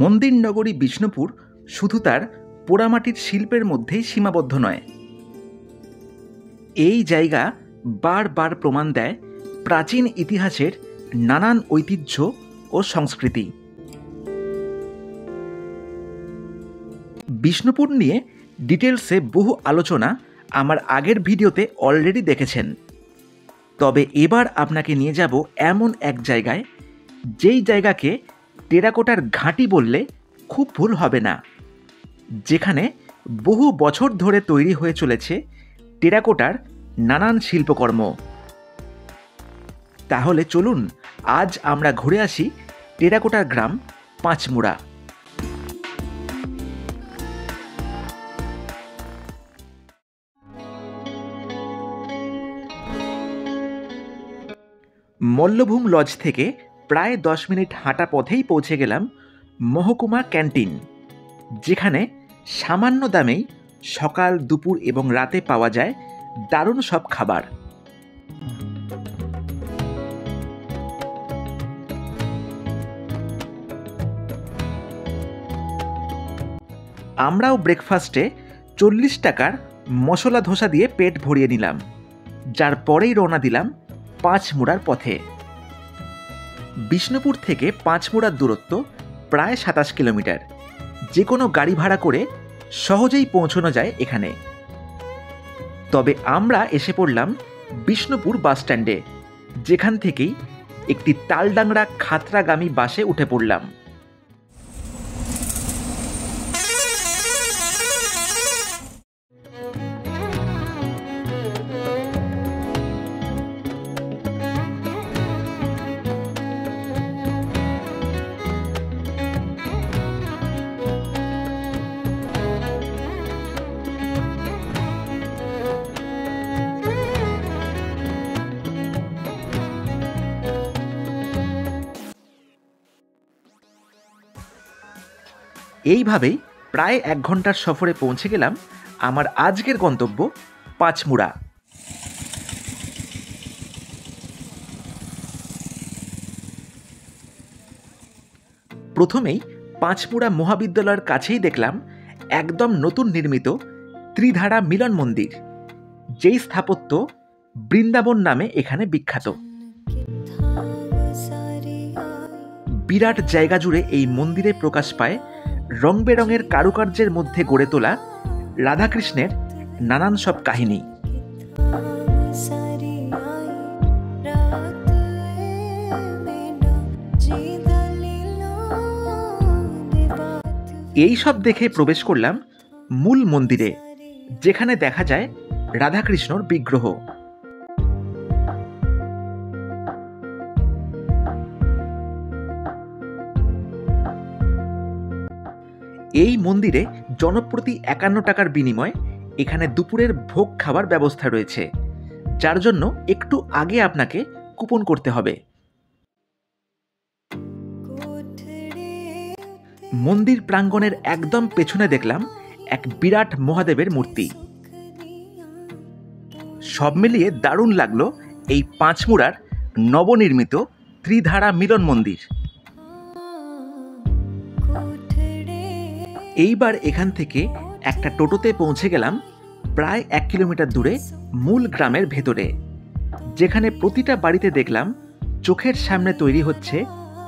মন্দির নগরী বিষ্ণুপুর শুধু তার পোড়ামাটির শিল্পের মধ্যেই সীমাবদ্ধ নয়। এই জায়গা বারবার প্রমাণ দেয় প্রাচীন ইতিহাসের নানান ঐতিহ্য ও সংস্কৃতি। বিষ্ণুপুর নিয়ে ডিটেলসে বহু আলোচনা আমার আগের ভিডিওতে অলরেডি দেখেছেন। তবে এবার আপনাকে নিয়ে যাব এমন এক জায়গায়, যেই জায়গাকে টেরাকোটার ঘাঁটি বললে খুব ভুল হবে না, যেখানে বহু বছর ধরে তৈরি হয়ে চলেছে টেরাকোটার নানান শিল্পকর্ম। তাহলে চলুন আজ আমরা ঘুরে আসি টেরাকোটার গ্রাম পাঁচমুড়া। মল্লভূম লজ থেকে প্রায় 10 মিনিট হাঁটা পথেই পৌঁছে গেলাম মহকুমা ক্যান্টিন, যেখানে সামান্য দামেই সকাল, দুপুর এবং রাতে পাওয়া যায় দারুণ সব খাবার। আমরাও ব্রেকফাস্টে 40 টাকার মশলা ধোসা দিয়ে পেট ভরিয়ে নিলাম, যার পরেই রওনা দিলাম পাঁচমুড়ার পথে। বিষ্ণুপুর থেকে পাঁচমুড়ার দূরত্ব প্রায় 27 কিলোমিটার। যে কোনো গাড়ি ভাড়া করে সহজেই পৌঁছানো যায় এখানে। তবে আমরা এসে পড়লাম বিষ্ণুপুর বাস স্ট্যান্ডে, যেখান থেকেই একটি তালডাংরা খাতড়াগামী বাসে উঠে পড়লাম। এইভাবেই প্রায় 1 ঘন্টার সফরে পৌঁছে গেলাম আমার আজকের গন্তব্য পাঁচমুড়া। প্রথমেই পাঁচমুড়া মহাবিদ্যালয়ের কাছেই দেখলাম একদম নতুন নির্মিত ত্রিধারা মিলন মন্দির, যেই স্থাপত্য বৃন্দাবন নামে এখানে বিখ্যাত। বিরাট জায়গা জুড়ে এই মন্দিরে প্রকাশ পায় রং বেরঙের কারুকার্যের মধ্যে গড়ে তোলা রাধাকৃষ্ণের নানান সব কাহিনী। এই সব দেখে প্রবেশ করলাম মূল মন্দিরে, যেখানে দেখা যায় রাধাকৃষ্ণর বিগ্রহ। এই মন্দিরে জনপ্রতি 51 টাকার বিনিময়ে এখানে দুপুরের ভোগ খাবার ব্যবস্থা রয়েছে, যার জন্য একটু আগে আপনাকে কুপন করতে হবে। মন্দির প্রাঙ্গণের একদম পেছনে দেখলাম এক বিরাট মহাদেবের মূর্তি। সব মিলিয়ে দারুণ লাগলো এই পাঁচমুড়ার নবনির্মিত ত্রিধারা মিলন মন্দির। এইবার এখান থেকে একটা টোটোতে পৌঁছে গেলাম প্রায় 1 কিলোমিটার দূরে মূল গ্রামের ভেতরে, যেখানে প্রতিটা বাড়িতে দেখলাম চোখের সামনে তৈরি হচ্ছে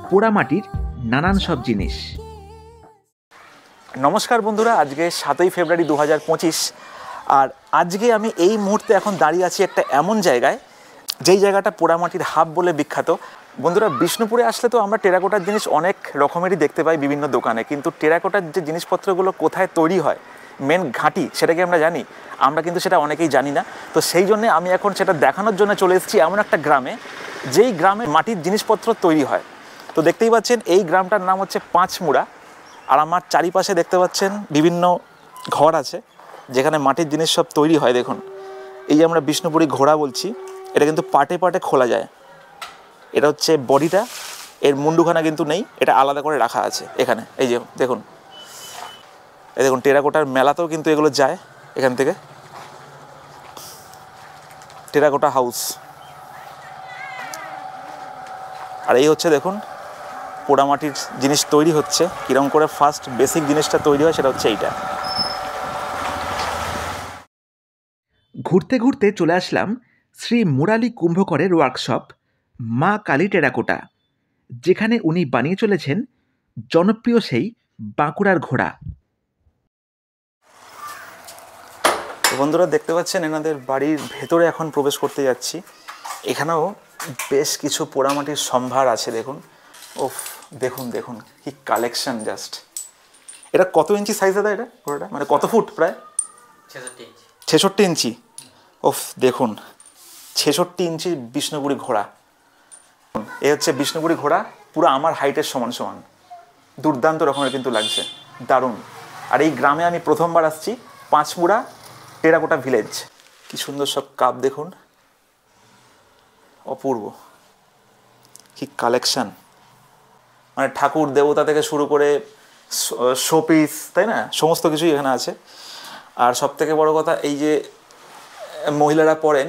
পোড়ামাটির নানান সব জিনিস। নমস্কার বন্ধুরা, আজকে 7ই ফেব্রুয়ারি 2025। আর আজকে আমি এই মুহূর্তে এখন দাঁড়িয়ে আছি একটা এমন জায়গায়, যেই জায়গাটা পোড়ামাটির হাব বলে বিখ্যাত। বন্ধুরা, বিষ্ণুপুরে আসলে তো আমরা টেরাকোটার জিনিস অনেক রকমেরই দেখতে পাই বিভিন্ন দোকানে, কিন্তু টেরাকোটার যে জিনিসপত্রগুলো কোথায় তৈরি হয়, মেন ঘাঁটি, সেটা কি আমরা জানি? আমরা কিন্তু সেটা অনেকেই জানি না। তো সেই জন্যে আমি এখন সেটা দেখানোর জন্য চলে এসেছি এমন একটা গ্রামে, যেই গ্রামে মাটির জিনিসপত্র তৈরি হয়। তো দেখতেই পাচ্ছেন এই গ্রামটার নাম হচ্ছে পাঁচমুড়া। আর আমার চারিপাশে দেখতে পাচ্ছেন বিভিন্ন ঘর আছে, যেখানে মাটির জিনিস সব তৈরি হয়। দেখুন, এই যে আমরা বিষ্ণুপুরি ঘোড়া বলছি, এটা কিন্তু পাটে পাটে খোলা যায়। এটা হচ্ছে বডিটা, এর মুন্ডুখানা কিন্তু নেই, এটা আলাদা করে রাখা আছে এখানে। এই যে দেখুন, এই দেখুন টেরাকোটার মেলাতেও কিন্তু এগুলো যায় এখান থেকে। Terracotta house. আর এই হচ্ছে দেখুন পোড়ামাটির জিনিস তৈরি হচ্ছে, কীরকম করে ফার্স্ট বেসিক জিনিসটা তৈরি হয় সেটা হচ্ছে এইটা। ঘুরতে ঘুরতে চলে আসলাম শ্রী মুরালী কুম্ভকরের ওয়ার্কশপ মা কালী টেরাকোটা, যেখানে উনি বানিয়ে চলেছেন জনপ্রিয় সেই বাঁকুড়ার ঘোড়া। তো বন্ধুরা দেখতে পাচ্ছেন এনাদের বাড়ির ভেতরে এখন প্রবেশ করতে যাচ্ছি। এখানেও বেশ কিছু পোড়ামাটির সম্ভার আছে, দেখুন। ওফ, দেখুন দেখুন কি কালেকশন জাস্ট। এটা কত ইঞ্চি সাইজ দাদা এটা ঘোড়াটা, মানে কত ফুট? প্রায় 66 ইঞ্চি। ওফ দেখুন, 66 ইঞ্চি বিষ্ণুপুরী ঘোড়া। এ হচ্ছে বিষ্ণুপুরী ঘোড়া, পুরো আমার হাইটের সমান সমান। দুর্দান্ত রকমের কিন্তু লাগছে, দারুণ। আর এই গ্রামে আমি প্রথমবার আসছি, পাঁচমুড়া টেরাকোটা ভিলেজ। কি সুন্দর সব কাপ দেখুন, অপূর্ব। কি কালেকশন, মানে ঠাকুর দেবতা থেকে শুরু করে শোপিস, তাই না, সমস্ত কিছুই এখানে আছে। আর সব থেকে বড় কথা, এই যে মহিলারা পরেন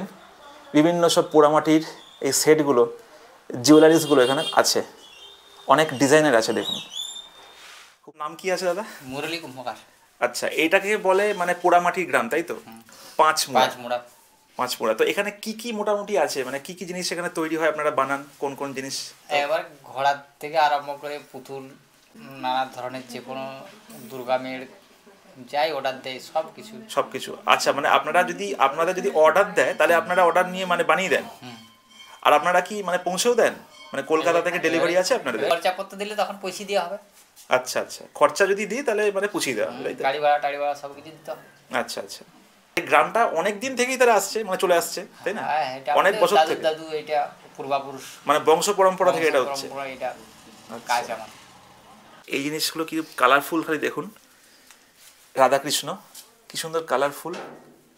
বিভিন্ন সব পোড়ামাটির এই সেটগুলো, জুয়েলারিসগুলো এখানে আছে, অনেক ডিজাইনের আছে দেখুন। খুব নাম কি আছে দাদা? মুরলী কুম্ভকার। আচ্ছা, এইটাকে বলে মানে পোড়ামাটির গ্রাম, তাই তো? পাঁচমুড়া। তো এখানে কি কি মোটামুটি আছে, মানে কি কি জিনিস এখানে তৈরি হয়, আপনারা বানান কোন কোন জিনিস? এবার ঘোড়ার থেকে আরম্ভ করে পুতুল, নানা ধরনের যে কোনো দুর্গা মেয়ের যাই অর্ডার দেয় সব কিছু। আচ্ছা, মানে আপনারা যদি অর্ডার দেয় তাহলে আপনারা অর্ডার নিয়ে মানে বানিয়ে দেন? আর আপনারা কি মানে পৌঁছেও দেন, মানে কলকাতা থেকে ডেলিভারি আছে আপনাদের? খরচা করতে দিলে তখন পয়সা দেওয়া হবে। আচ্ছা আচ্ছা, খরচা যদি দিই তাহলে মানে পুছিয়ে দেওয়া হবে, গাড়ি ভাড়া সব কিছু দিতে হবে। আচ্ছা আচ্ছা। এই গ্রামটা অনেক দিন থেকেই তারা আসছে, মানে চলে আসছে, তাই না? অনেক বছর থেকে, দাদু এটা পূর্বাপুরুষ, মানে বংশ পরম্পরা থেকে এটা হচ্ছে। এটা কাজ আমার। এই জিনিসগুলো কি কালারফুল, খালি দেখুন। রাধাকৃষ্ণ কি সুন্দর কালারফুল।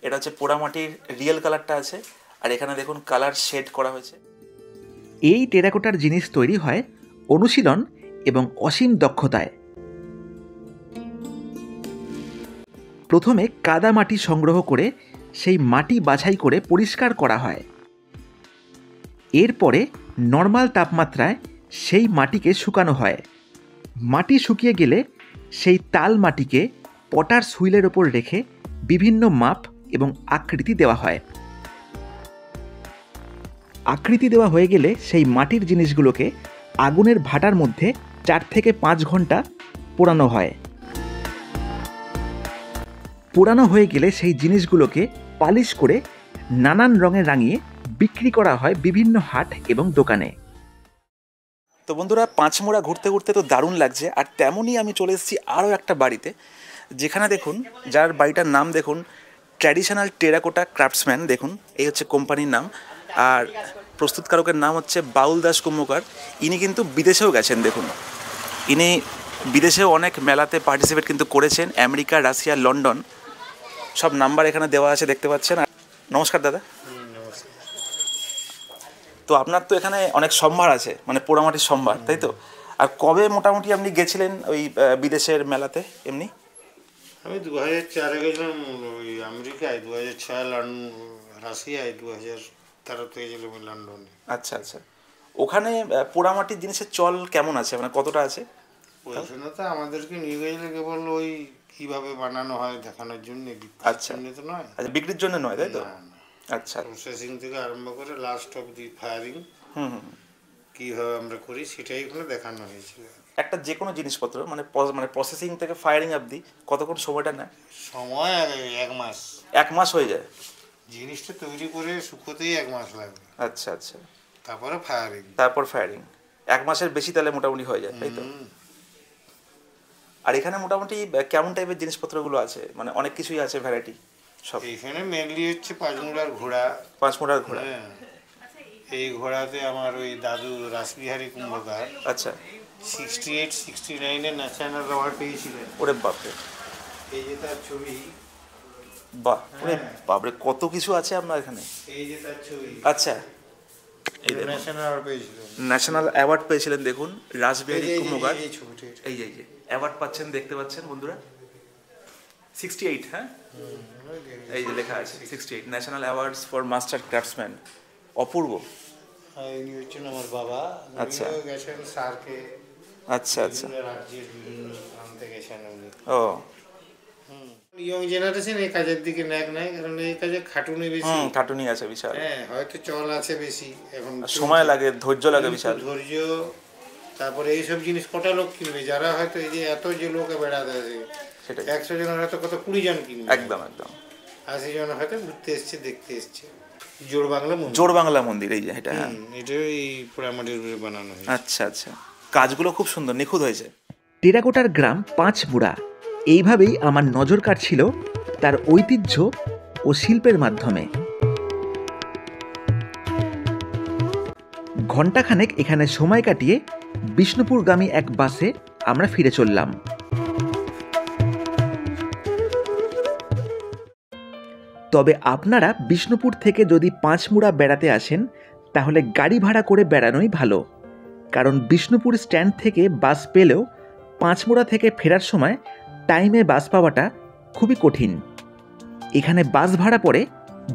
এটা হচ্ছে পোড়ামাটির রিয়েল কালারটা আছে, আর এখানে দেখুন কালার শেড করা হয়েছে। এই টেরাকোটার জিনিস তৈরি হয় অনুশীলন এবং অসীম দক্ষতায়। প্রথমে কাদা মাটি সংগ্রহ করে সেই মাটি বাছাই করে পরিষ্কার করা হয়। এরপরে নর্মাল তাপমাত্রায় সেই মাটিকে শুকানো হয়। মাটি শুকিয়ে গেলে সেই তাল মাটিকে পটার হুইলের ওপর রেখে বিভিন্ন মাপ এবং আকৃতি দেওয়া হয়। আকৃতি দেওয়া হয়ে গেলে সেই মাটির জিনিসগুলোকে আগুনের ভাটার মধ্যে 4 থেকে 5 ঘন্টা পোড়ানো হয়। পোড়ানো হয়ে গেলে সেই জিনিসগুলোকে পালিশ করে নানান রঙে রাঙিয়ে বিক্রি করা হয় বিভিন্ন হাট এবং দোকানে। তো বন্ধুরা, পাঁচমুড়া ঘুরতে ঘুরতে তো দারুণ লাগছে, আর তেমনই আমি চলে এসেছি আরও একটা বাড়িতে, যেখানে দেখুন, যার বাড়িটার নাম দেখুন ট্র্যাডিশনাল টেরাকোটা ক্রাফটসম্যান। দেখুন, এই হচ্ছে কোম্পানির নাম, আর প্রস্তুতকারকের নাম হচ্ছে বাউল দাস কুম্ভকার। ইনি কিন্তু বিদেশেও গেছেন, দেখুন ইনি বিদেশেও অনেক মেলাতে পার্টিসিপেট কিন্তু করেছেন, আমেরিকা, রাশিয়া, লন্ডন, সব নাম্বার এখানে দেওয়া আছে, দেখতে পাচ্ছেন। নমস্কার দাদা। তো আপনার তো এখানে অনেক সম্ভার আছে, মানে পোড়ামাটির সম্ভার, তাই তো? আর কবে মোটামুটি আপনি গেছিলেন ওই বিদেশের মেলাতে এমনি? আমি 2004 গেছিলাম ওই আমেরিকায়, 2006 রাশিয়ায়, 2013 গেছিলাম লন্ডনে। আচ্ছা আচ্ছা। ওখানে পোড়ামাটির জিনিসের চল কেমন আছে, মানে কতটা আছে? ওইখানে তো আমাদেরকে নিয়ে গেছিল কেবল ওই কিভাবে বানানো হয় দেখানোর জন্য, আচ্ছা তো নয়। আচ্ছা, বিক্রির জন্য নয়, তাই তো? আচ্ছা, প্রসেসিং থেকে আরম্ভ করে লাস্ট অফ দি ফায়ারিং কীভাবে আমরা করি সেটাই ওখানে দেখানো হয়েছিল। একটা যে কোনো জিনিসপত্র মানে প্রসেসিং থেকে ফায়ারিং অবধি কতক্ষণ সময়টা নেয়? সময় 1 মাস। 1 মাস হয়ে যায়? জিনিসটা তৈরি করে শুকোতেই 1 মাস লাগবে। আচ্ছা আচ্ছা। তারপর ফায়ারিং 1 মাসের বেশি তাহলে মোটামুটি হয়ে যায়, তাই তো? আর এখানে মোটামুটি কেমন টাইপের জিনিসপত্রগুলো আছে, মানে অনেক কিছুই আছে, ভ্যারাইটি সব? এখানে মেনলি হচ্ছে পাঁচমুড়ার ঘোড়া। হ্যাঁ। এই ঘোড়াতে আমার ওই দাদু রাসবিহারী কুম্ভকার, আচ্ছা, 68-69 ন্যাশনাল অ্যাওয়ার্ড পেয়েছিলেন। ওরে বাপরে, এই যে তার ছবি। বাহ, ওরে বাপরে, কত কিছু আছে আপনার এখানে। এই যে তার ছবি। আচ্ছা, এই ন্যাশনাল অ্যাওয়ার্ড পেয়েছিলেন, দেখুন রাসবিহারী কুম্ভকার। এই যে অ্যাওয়ার্ড পাচ্ছেন, দেখতে পাচ্ছেন বন্ধুরা। 68, হ্যাঁ, এই যে লেখা আছে 68 national awards for master craftsman. অপূর্ব। ইনি হচ্ছেন আমার বাবা। আচ্ছা, গেছেন স্যারকে আচ্ছা আচ্ছা, বিভিন্ন রাজ্যের বিভিন্ন প্রান্তে গেছেন উনি। ও ইয়ং জেনারেশন এই কাজের দিকে ন্যাক নাই, কারণ এই কাজে খাটুনি বেশি। খাটুনি আছে বিশাল, হ্যাঁ, হয়তো চল আছে বেশি, এখন সময় লাগে, ধৈর্য লাগে বিশাল। ধৈর্য, তারপরে এইসব জিনিস কটা লোক কিনবে, যারা হয়তো এই যে এত যে লোকে বেড়াতে আছে, সেটাই, 100 জনের হয়তো কত 20 জন কিনবে, একদম একদম, 80 জন হয়তো ঘুরতে এসছে, দেখতে এসছে। জোড় বাংলা মন্দির, জোড় বাংলা মন্দির, এই যে এটা, হ্যাঁ এটা এই পোড়ামাটির উপরে বানানো হয়েছে। আচ্ছা আচ্ছা, কাজগুলো খুব সুন্দর, নিখুঁত হয়েছে। টেরাকোটার গ্রাম পাঁচমুড়া এইভাবেই আমার নজর কাটছিল তার ঐতিহ্য ও শিল্পের মাধ্যমে। ঘণ্টাখানেক এখানে সময় কাটিয়ে বিষ্ণুপুরগামী এক বাসে আমরা ফিরে চললাম। তবে আপনারা বিষ্ণুপুর থেকে যদি পাঁচমুড়া বেড়াতে আসেন তাহলে গাড়ি ভাড়া করে বেড়ানোই ভালো, কারণ বিষ্ণুপুর স্ট্যান্ড থেকে বাস পেলেও পাঁচমুড়া থেকে ফেরার সময় টাইমে বাস পাওয়াটা খুবই কঠিন। এখানে বাস ভাড়া পড়ে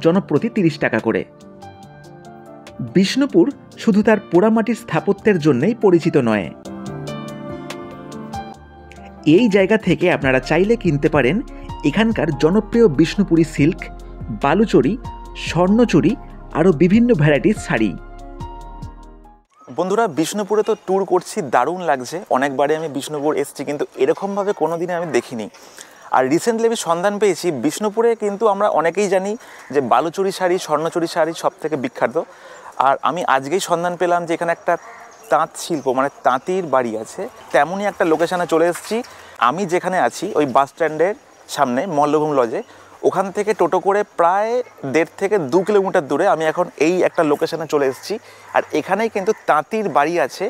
জনপ্রতি 30 টাকা করে। বিষ্ণুপুর শুধু তার পোড়ামাটির স্থাপত্যের জন্যই পরিচিত নয়, এই জায়গা থেকে আপনারা চাইলে কিনতে পারেন এখানকার জনপ্রিয় বিষ্ণুপুরি সিল্ক, বালুচরি, স্বর্ণচুরি, আরও বিভিন্ন ভ্যারাইটির শাড়ি। বন্ধুরা, বিষ্ণুপুরে তো ট্যুর করছি, দারুণ লাগছে। অনেকবারই আমি বিষ্ণুপুর এসেছি, কিন্তু এরকমভাবে কোনো দিনে আমি দেখিনি। আর রিসেন্টলি আমি সন্ধান পেয়েছি, বিষ্ণুপুরে কিন্তু আমরা অনেকেই জানি যে বালুচরি শাড়ি, স্বর্ণচুরি শাড়ি সব থেকে বিখ্যাত। আর আমি আজকেই সন্ধান পেলাম যে এখানে একটা তাঁত শিল্প, মানে তাঁতির বাড়ি আছে। তেমনই একটা লোকেশানে চলে এসেছি। আমি যেখানে আছি ওই বাস স্ট্যান্ডের সামনে মল্লভূম লজে, ওখান থেকে টোটো করে প্রায় 1.5 থেকে 2 কিলোমিটার দূরে আমি এখন এই একটা লোকেশানে চলে এসেছি। আর এখানেই কিন্তু তাঁতির বাড়ি আছে,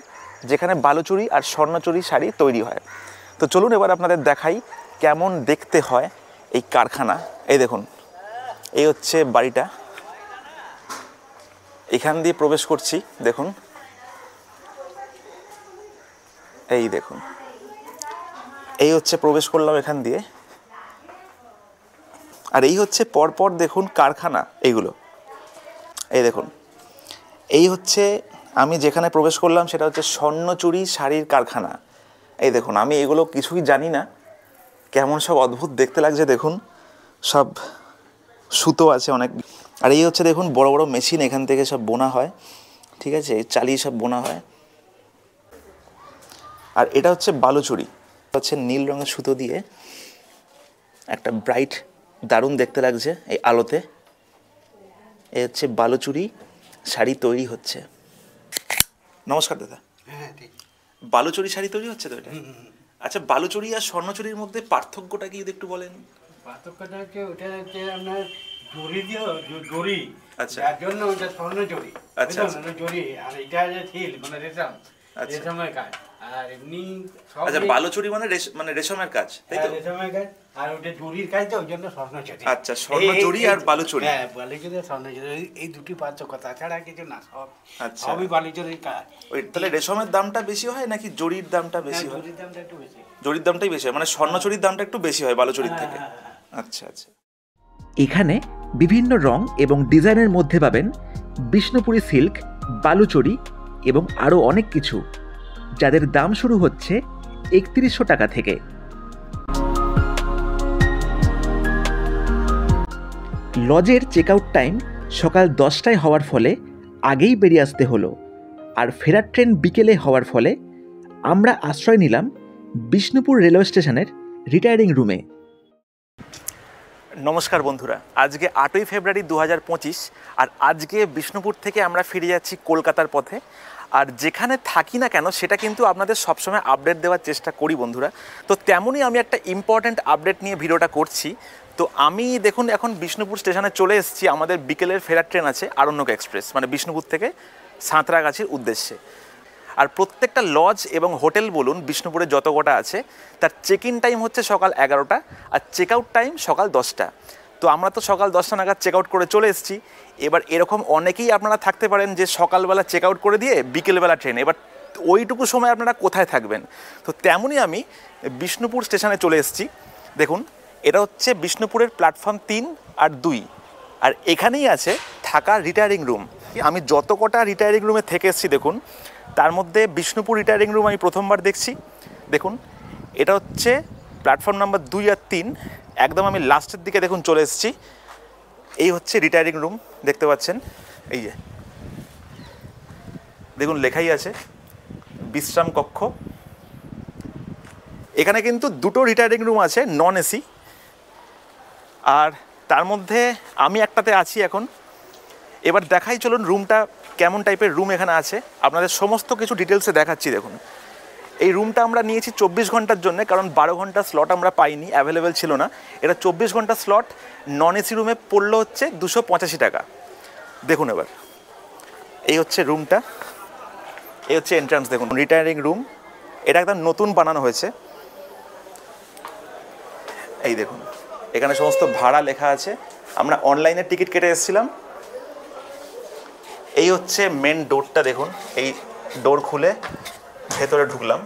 যেখানে বালুচরি আর স্বর্ণচুরি শাড়ি তৈরি হয়। তো চলুন এবার আপনাদের দেখাই কেমন দেখতে হয় এই কারখানা। এই দেখুন, এই হচ্ছে বাড়িটা, এখান দিয়ে প্রবেশ করছি। দেখুন, এই দেখুন, এই হচ্ছে প্রবেশ করলাম এখান দিয়ে। আর এই হচ্ছে পরপর দেখুন কারখানা, এইগুলো এই দেখুন। এই হচ্ছে আমি যেখানে প্রবেশ করলাম, সেটা হচ্ছে স্বর্ণচুরি শাড়ির কারখানা। এই দেখুন, আমি এগুলো কিছুই জানি না, কেমন সব অদ্ভুত দেখতে লাগছে। দেখুন, সব সুতো আছে অনেক। আর এই হচ্ছে দেখুন বড় বড় মেশিন, এখান থেকে সব বোনা হয়, ঠিক আছে, চালিয়ে সব বোনা হয়। আর এটা হচ্ছে বালুচরি, হচ্ছে নীল রঙের সুতো দিয়ে একটা ব্রাইট, দারুণ দেখতে লাগছে এই আলোতে। এই হচ্ছে বালুচরি শাড়ি তৈরি হচ্ছে। নমস্কার দাদা। হ্যাঁ, ঠিক। বালুচরি শাড়ি তৈরি হচ্ছে তো এটা? আচ্ছা, বালুচরি আর স্বর্ণচুরির মধ্যে পার্থক্যটা কি যদি একটু বলেন? পার্থক্যটা হচ্ছে, ওটা হচ্ছে আপনার জরি দিয়ে, জরি, আচ্ছা। যার জন্য ওটা স্বর্ণ জরি, আচ্ছা, আচ্ছা। জরি। আর এটা যে সিল, মানে রেশম, আচ্ছা। রেশমের কাজ। আর এমনি সব আচ্ছা, বালুচরি মানে রেশমের কাজ, তাই তো? রেশমের কাজ, আর ওটা জরির কাজ, তো ওই জন্য স্বর্ণ জরি। আচ্ছা, স্বর্ণচুরি আর বালুচরি। হ্যাঁ, বালুচরি আর স্বর্ণ জরি, এই দুটি পার্থক্য, তাছাড়া কিছু না, সব আচ্ছা। সবই বালুচরির কাজ। ওই তাহলে রেশমের দামটা বেশি হয় নাকি জরির দামটা বেশি হয়? জরির দামটা একটু বেশি। জরির দামটাই বেশি হয়, মানে স্বর্ণচুরির দামটা একটু বেশি হয় বালুচরির থেকে। আচ্ছা আচ্ছা। এখানে বিভিন্ন রং এবং ডিজাইনের মধ্যে পাবেন বিষ্ণুপুরি সিল্ক, বালুচরি এবং আরও অনেক কিছু, যাদের দাম শুরু হচ্ছে 3100 টাকা থেকে। লজের চেক আউট টাইম সকাল 10টায় হওয়ার ফলে আগেই বেরিয়ে আসতে হলো, আর ফেরার ট্রেন বিকেলে হওয়ার ফলে আমরা আশ্রয় নিলাম বিষ্ণুপুর রেলওয়ে স্টেশনের রিটায়ারিং রুমে। নমস্কার বন্ধুরা, আজকে 8ই ফেব্রুয়ারি 2025, আর আজকে বিষ্ণুপুর থেকে আমরা ফিরে যাচ্ছি কলকাতার পথে। আর যেখানে থাকি না কেন সেটা কিন্তু আপনাদের সবসময় আপডেট দেওয়ার চেষ্টা করি বন্ধুরা। তো তেমনই আমি একটা ইম্পর্ট্যান্ট আপডেট নিয়ে ভিডিওটা করছি। তো আমি দেখুন এখন বিষ্ণুপুর স্টেশনে চলে এসেছি। আমাদের বিকেলের ফেরার ট্রেন আছে আরণ্যক এক্সপ্রেস, মানে বিষ্ণুপুর থেকে সাঁতরাগাছির উদ্দেশ্যে। আর প্রত্যেকটা লজ এবং হোটেল বলুন বিষ্ণুপুরে যত কটা আছে, তার চেক ইন টাইম হচ্ছে সকাল 11টা আর চেক আউট টাইম সকাল 10টা। তো আমরা তো সকাল 10টা নাগাদ চেক আউট করে চলে এসেছি। এবার এরকম অনেকেই আপনারা থাকতে পারেন যে সকালবেলা চেক আউট করে দিয়ে বিকেলবেলা ট্রেন, এবার ওইটুকু সময় আপনারা কোথায় থাকবেন? তো তেমনই আমি বিষ্ণুপুর স্টেশনে চলে এসেছি। দেখুন, এটা হচ্ছে বিষ্ণুপুরের প্ল্যাটফর্ম 3 আর 2, আর এখানেই আছে থাকার রিটায়ারিং রুম। থাকি। আমি যত কটা রিটায়ারিং রুমে থেকে এসেছি দেখুন, তার মধ্যে বিষ্ণুপুর রিটায়ারিং রুম আমি প্রথমবার দেখছি। দেখুন এটা হচ্ছে প্ল্যাটফর্ম নাম্বার 2 আর 3, একদম আমি লাস্টের দিকে দেখুন চলে এসেছি। এই হচ্ছে রিটায়ারিং রুম, দেখতে পাচ্ছেন, এই যে দেখুন লেখাই আছে বিশ্রাম কক্ষ। এখানে কিন্তু দুটো রিটায়ারিং রুম আছে, নন এসি, আর তার মধ্যে আমি একটাতে আছি এখন। এবার দেখাই চলুন রুমটা কেমন টাইপের রুম এখানে আছে, আপনাদের সমস্ত কিছু ডিটেলসে দেখাচ্ছি। দেখুন এই রুমটা আমরা নিয়েছি 24 ঘন্টার জন্য, কারণ 12 ঘন্টার স্লট আমরা পাইনি, অ্যাভেলেবেল ছিল না। এটা 24 ঘন্টার স্লট, নন এসি রুমে পড়লো হচ্ছে 285 টাকা। দেখুন এবার এই হচ্ছে রুমটা, এই হচ্ছে এন্ট্রান্স। দেখুন রিটায়ারিং রুম, এটা একদম নতুন বানানো হয়েছে। এই দেখুন এখানে সমস্ত ভাড়া লেখা আছে, আমরা অনলাইনে টিকিট কেটে এসেছিলাম। এই হচ্ছে মেন ডোরটা, দেখুন এই ডোর খুলে ভেতরে ঢুকলাম।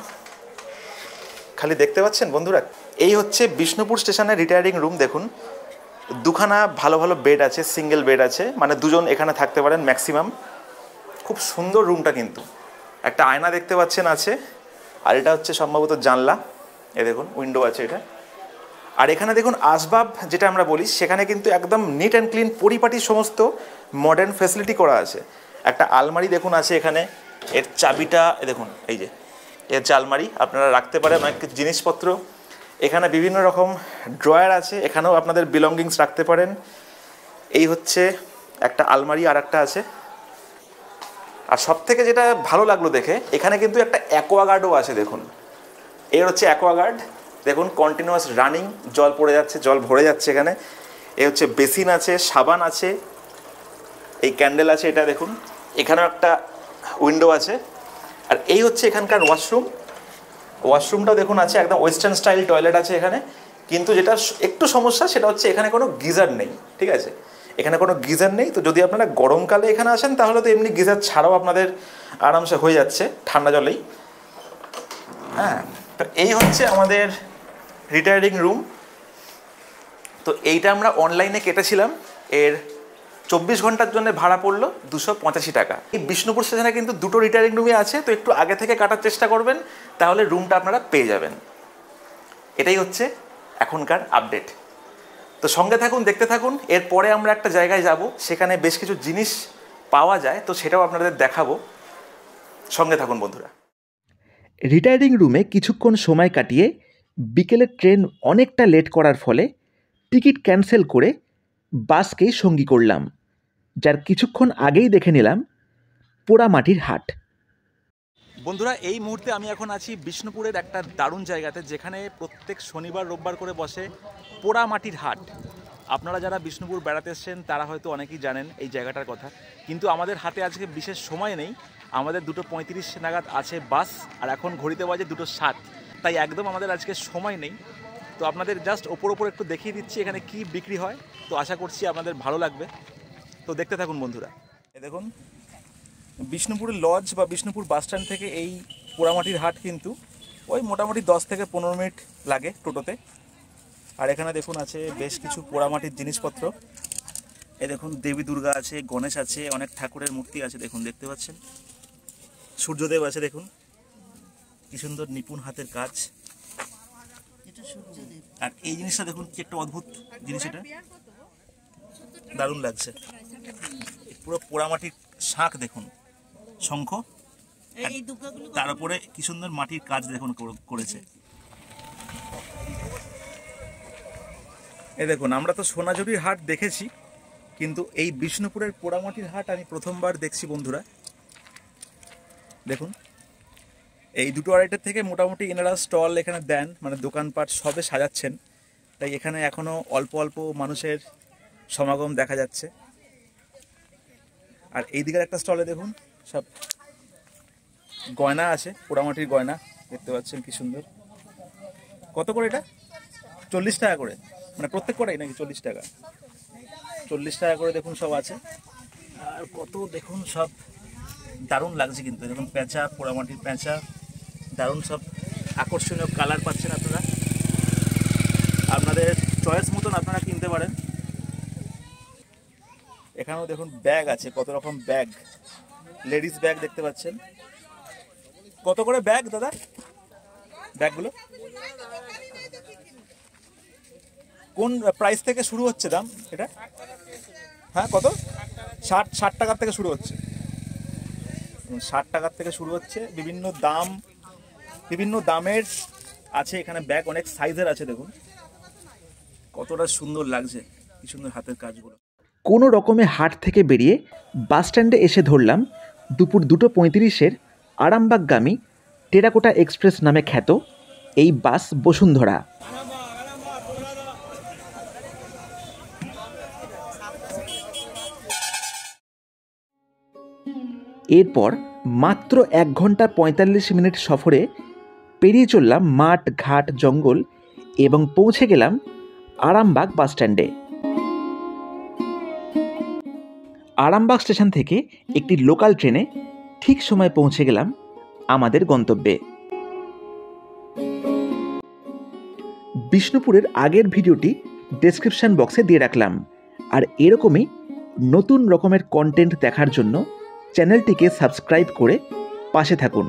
খালি দেখতে পাচ্ছেন বন্ধুরা, এই হচ্ছে বিষ্ণুপুর স্টেশনের রিটায়ারিং রুম। দেখুন দুখানা ভালো ভালো বেড আছে, সিঙ্গেল বেড আছে, মানে দুজন এখানে থাকতে পারেন ম্যাক্সিমাম। খুব সুন্দর রুমটা, কিন্তু একটা আয়না দেখতে পাচ্ছেন আছে, আর এটা হচ্ছে সম্ভবত জানলা। এ দেখুন উইন্ডো আছে এটা। আর এখানে দেখুন আসবাব যেটা আমরা বলি, সেখানে কিন্তু একদম নিট অ্যান্ড ক্লিন, পরিপাটি সমস্ত মডার্ন ফ্যাসিলিটি করা আছে। একটা আলমারি দেখুন আছে এখানে, এর চাবিটা দেখুন, এই যে এর যে আলমারি, আপনারা রাখতে পারেন অনেক কিছু জিনিসপত্র। এখানে বিভিন্ন রকম ড্রয়ার আছে, এখানেও আপনাদের বিলঙ্গিংস রাখতে পারেন। এই হচ্ছে একটা আলমারি, আর একটা আছে। আর সব থেকে যেটা ভালো লাগলো দেখে, এখানে কিন্তু একটা অ্যাকোয়াগার্ডও আছে। দেখুন এর হচ্ছে অ্যাকোয়াগার্ড, দেখুন কন্টিনিউয়াস রানিং, জল পড়ে যাচ্ছে, জল ভরে যাচ্ছে এখানে। এই হচ্ছে বেসিন আছে, সাবান আছে, এই ক্যান্ডেল আছে, এটা দেখুন। এখানেও একটা উইন্ডো আছে। আর এই হচ্ছে এখানকার ওয়াশরুম, ওয়াশরুমটাও দেখুন আছে, একদম ওয়েস্টার্ন স্টাইল টয়লেট আছে এখানে। কিন্তু যেটা একটু সমস্যা সেটা হচ্ছে এখানে কোনো গিজার নেই, ঠিক আছে, এখানে কোনো গিজার নেই। তো যদি আপনারা গরমকালে এখানে আসেন তাহলে তো এমনি গিজার ছাড়াও আপনাদের আরামসে হয়ে যাচ্ছে ঠান্ডা জলেই। হ্যাঁ, তো এই হচ্ছে আমাদের রিটায়ারিং রুম। তো এইটা আমরা অনলাইনে কেটেছিলাম, এর 24 ঘন্টার জন্য ভাড়া পড়লো 285 টাকা। এই বিষ্ণুপুর স্টেশনে কিন্তু দুটো রিটায়ারিং রুমে আছে, তো একটু আগে থেকে কাটার চেষ্টা করবেন, তাহলে রুমটা আপনারা পেয়ে যাবেন। এটাই হচ্ছে এখনকার আপডেট। তো সঙ্গে থাকুন, দেখতে থাকুন। এরপরে আমরা একটা জায়গায় যাব, সেখানে বেশ কিছু জিনিস পাওয়া যায়, তো সেটাও আপনাদের দেখাবো। সঙ্গে থাকুন বন্ধুরা। রিটায়ারিং রুমে কিছুক্ষণ সময় কাটিয়ে বিকেলের ট্রেন অনেকটা লেট করার ফলে টিকিট ক্যান্সেল করে বাসকেই সঙ্গী করলাম, যার কিছুক্ষণ আগেই দেখে নিলাম পোড়ামাটির হাট। বন্ধুরা এই মুহূর্তে আমি এখন আছি বিষ্ণুপুরের একটা দারুণ জায়গাতে, যেখানে প্রত্যেক শনিবার রোববার করে বসে পোড়ামাটির হাট। আপনারা যারা বিষ্ণুপুর বেড়াতে এসছেন তারা হয়তো অনেকেই জানেন এই জায়গাটার কথা, কিন্তু আমাদের হাতে আজকে বিশেষ সময় নেই। আমাদের 2:35 নাগাদ আছে বাস, আর এখন ঘড়িতে বাজে 2:07, তাই একদম আমাদের আজকে সময় নেই। তো আপনাদের জাস্ট ওপর একটু দেখিয়ে দিচ্ছি এখানে কি বিক্রি হয়, তো আশা করছি আপনাদের ভালো লাগবে। তো দেখতে থাকুন বন্ধুরা। এই দেখুন বিষ্ণুপুরের লজ বা বিষ্ণুপুর বাসস্ট্যান্ড থেকে এই পোড়ামাটির হাট কিন্তু ওই মোটামুটি 10 থেকে 15 মিনিট লাগে টোটোতে। আর এখানে দেখুন আছে বেশ কিছু পোড়ামাটির জিনিসপত্র। এই দেখুন দেবী দুর্গা আছে, গণেশ আছে, অনেক ঠাকুরের মূর্তি আছে, দেখুন দেখতে পাচ্ছেন, সূর্যদেব আছে, দেখুন কি সুন্দর নিপুণ হাতের কাজ। আর এই জিনিসটা দেখুন কি একটা অদ্ভুত জিনিস, এটা দারুণ লাগছে। পুরো পোড়ামাটির শাঁখ দেখুন, শঙ্খ, তার উপরে কি সুন্দর মাটির কাজ দেখুন করেছে। এই দেখুন আমরা তো সোনাঝুরির হাট দেখেছি, কিন্তু এই বিষ্ণুপুরের পোড়ামাটির হাট আমি প্রথমবার দেখছি বন্ধুরা। দেখুন এই 2-2.5 থেকে মোটামুটি এনারা স্টল এখানে দেন, মানে দোকানপাট সবে সাজাচ্ছেন, তাই এখানে এখনও অল্প অল্প মানুষের সমাগম দেখা যাচ্ছে। আর এই দিকের একটা স্টলে দেখুন সব গয়না আছে, পোড়ামাটির গয়না দেখতে পাচ্ছেন কি সুন্দর। কত করে এটা? 40 টাকা করে, মানে প্রত্যেক কটাই নাকি 40 টাকা? 40 টাকা করে দেখুন সব আছে। আর কত দেখুন সব দারুণ লাগছে কিন্তু, দেখুন পেঁচা, পোড়ামাটির পেঁচা, দারুণ সব আকর্ষণীয় কালার পাচ্ছেন আপনারা। আপনাদের চয়েস মতন আপনারা কিনতে পারেন। এখানেও দেখুন ব্যাগ আছে, কত রকম ব্যাগ, লেডিস ব্যাগ দেখতে পাচ্ছেন। কত করে ব্যাগ দাদা ব্যাগগুলো? কোন প্রাইস থেকে শুরু হচ্ছে দাম এটা? হ্যাঁ কত? 60 টাকার থেকে শুরু হচ্ছে। 60 টাকার থেকে শুরু হচ্ছে, বিভিন্ন দাম, বিভিন্ন দামের আছে এখানে ব্যাগ, অনেক সাইজের আছে। দেখুন কতটা সুন্দর লাগছে, কি সুন্দর হাতের কাজগুলো। কোনো রকমে হাট থেকে বেরিয়ে বাস স্ট্যান্ডে এসে ধরলাম দুপুর 2:35 আরামবাগগামী টেরাকোটা এক্সপ্রেস নামে খ্যাত এই বাস বসুন্ধরা। এরপর মাত্র 1 ঘন্টা 45 মিনিট সফরে পেরিয়ে চললাম মাঠ, ঘাট, জঙ্গল এবং পৌঁছে গেলাম আরামবাগ বাস স্ট্যান্ডে। আরামবাগ স্টেশন থেকে একটি লোকাল ট্রেনে ঠিক সময় পৌঁছে গেলাম আমাদের গন্তব্যে। বিষ্ণুপুরের আগের ভিডিওটি ডেসক্রিপশন বক্সে দিয়ে রাখলাম। আর এরকমই নতুন রকমের কন্টেন্ট দেখার জন্য চ্যানেলটিকে সাবস্ক্রাইব করে পাশে থাকুন।